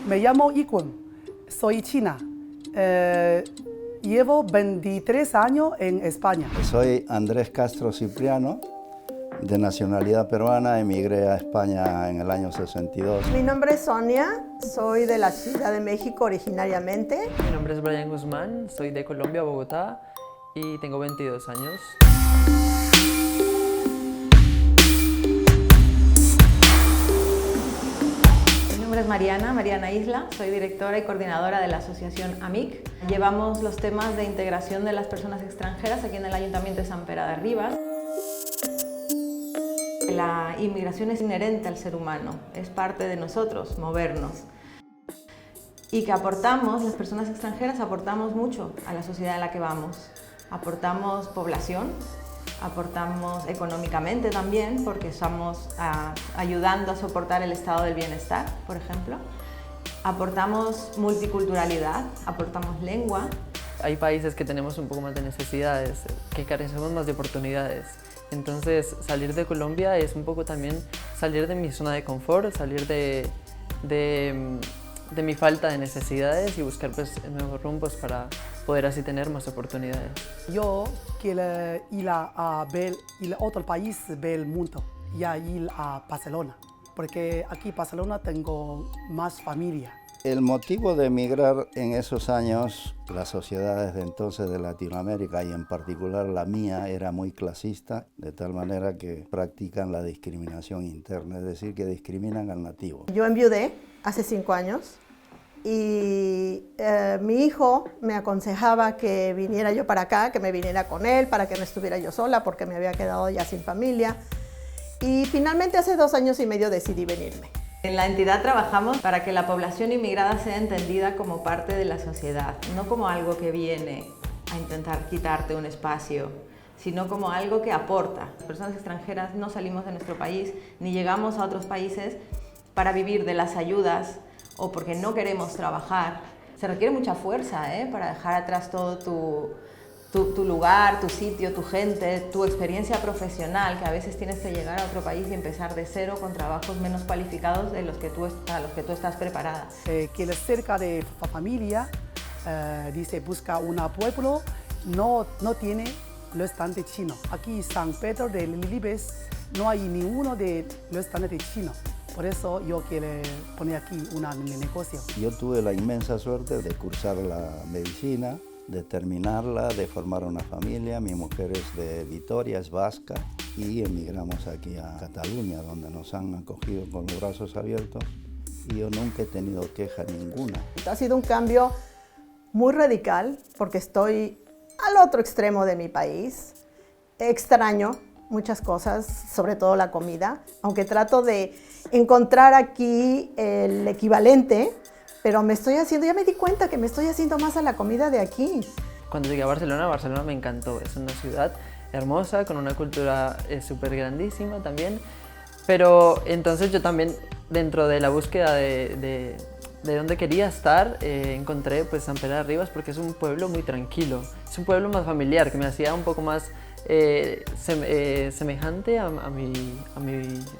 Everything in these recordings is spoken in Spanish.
Me llamo Ikun, soy china. Llevo 23 años en España. Soy Andrés Castro Cipriano, de nacionalidad peruana, emigré a España en el año 62. Mi nombre es Sonia, soy de la Ciudad de México originariamente. Mi nombre es Brian Guzmán, soy de Colombia, Bogotá, y tengo 22 años. Mi nombre es Mariana Isla, soy directora y coordinadora de la asociación AMIC. Llevamos los temas de integración de las personas extranjeras aquí en el Ayuntamiento de Sant Pere de Ribes. La inmigración es inherente al ser humano, es parte de nosotros, movernos. Y que aportamos, las personas extranjeras aportamos mucho a la sociedad en la que vamos. Aportamos población, aportamos económicamente también, porque estamos ayudando a soportar el estado del bienestar, por ejemplo. Aportamos multiculturalidad, aportamos lengua. Hay países que tenemos un poco más de necesidades, que carecemos más de oportunidades. Entonces, salir de Colombia es un poco también salir de mi zona de confort, salir de mi falta de necesidades y buscar pues, nuevos rumbos para poder así tener más oportunidades. Yo quiero ir a ver otro país, ver el mundo, y a ir a Barcelona, porque aquí en Barcelona tengo más familia. El motivo de emigrar en esos años, las sociedades de entonces de Latinoamérica y en particular la mía era muy clasista, de tal manera que practican la discriminación interna, es decir, que discriminan al nativo. Yo enviudé hace 5 años y mi hijo me aconsejaba que viniera yo para acá, que me viniera con él, para que no estuviera yo sola porque me había quedado ya sin familia. Y finalmente hace 2 años y medio decidí venirme. En la entidad trabajamos para que la población inmigrada sea entendida como parte de la sociedad, no como algo que viene a intentar quitarte un espacio, sino como algo que aporta. Las personas extranjeras no salimos de nuestro país ni llegamos a otros países para vivir de las ayudas o porque no queremos trabajar. Se requiere mucha fuerza para dejar atrás todo tu lugar, tu sitio, tu gente, tu experiencia profesional, que a veces tienes que llegar a otro país y empezar de cero con trabajos menos cualificados para los que tú estás preparada. Que cerca de familia, dice, busca un pueblo, no tiene restaurante chino. Aquí en San Pedro de Ribes no hay ninguno de restaurante chino. Por eso yo quiero poner aquí un negocio. Yo tuve la inmensa suerte de cursar la medicina, de terminarla, de formar una familia. Mi mujer es de Vitoria, es vasca, y emigramos aquí a Cataluña, donde nos han acogido con los brazos abiertos, y yo nunca he tenido queja ninguna. Ha sido un cambio muy radical porque estoy al otro extremo de mi país. Extraño muchas cosas, sobre todo la comida, aunque trato de encontrar aquí el equivalente, pero ya me di cuenta que me estoy haciendo más a la comida de aquí. Cuando llegué a Barcelona me encantó. Es una ciudad hermosa, con una cultura súper grandísima también. Pero entonces yo también, dentro de la búsqueda de dónde quería estar, encontré pues Sant Pere de Ribes porque es un pueblo muy tranquilo. Es un pueblo más familiar, que me hacía un poco más semejante a mi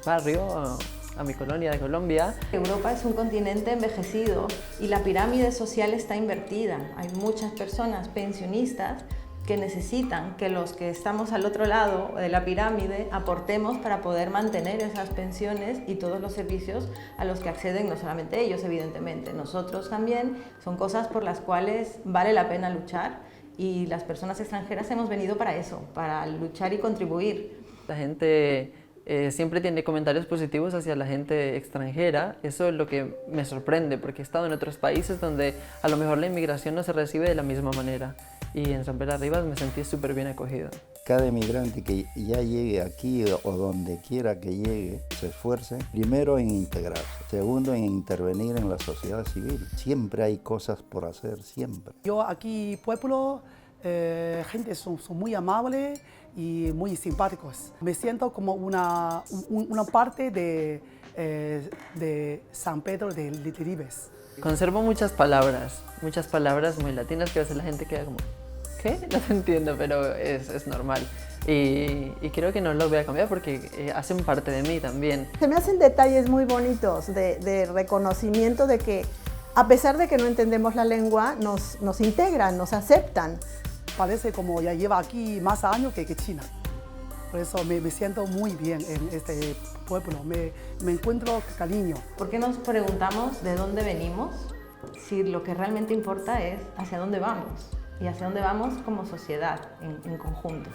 barrio, a mi colonia de Colombia. Europa es un continente envejecido y la pirámide social está invertida. Hay muchas personas pensionistas que necesitan que los que estamos al otro lado de la pirámide aportemos para poder mantener esas pensiones y todos los servicios a los que acceden, no solamente ellos, evidentemente, nosotros también. Son cosas por las cuales vale la pena luchar y las personas extranjeras hemos venido para eso, para luchar y contribuir. La gente siempre tiene comentarios positivos hacia la gente extranjera. Eso es lo que me sorprende, porque he estado en otros países donde a lo mejor la inmigración no se recibe de la misma manera. Y en Sant Pere de Ribes me sentí súper bien acogido. Cada emigrante que ya llegue aquí o donde quiera que llegue, se esfuerce, primero en integrarse, segundo en intervenir en la sociedad civil. Siempre hay cosas por hacer, siempre. Yo aquí pueblo, gente son muy amables y muy simpáticos. Me siento como una parte de San Pedro de Ribes. Conservo muchas palabras muy latinas que a veces la gente queda como, ¿qué? No te entiendo, pero es normal. Y creo que no los voy a cambiar porque hacen parte de mí también. Se me hacen detalles muy bonitos de reconocimiento de que a pesar de que no entendemos la lengua, nos integran, nos aceptan. Parece como ya lleva aquí más años que China. Por eso me siento muy bien en este pueblo, me encuentro cariño. ¿Por qué nos preguntamos de dónde venimos si lo que realmente importa es hacia dónde vamos y hacia dónde vamos como sociedad en conjunto?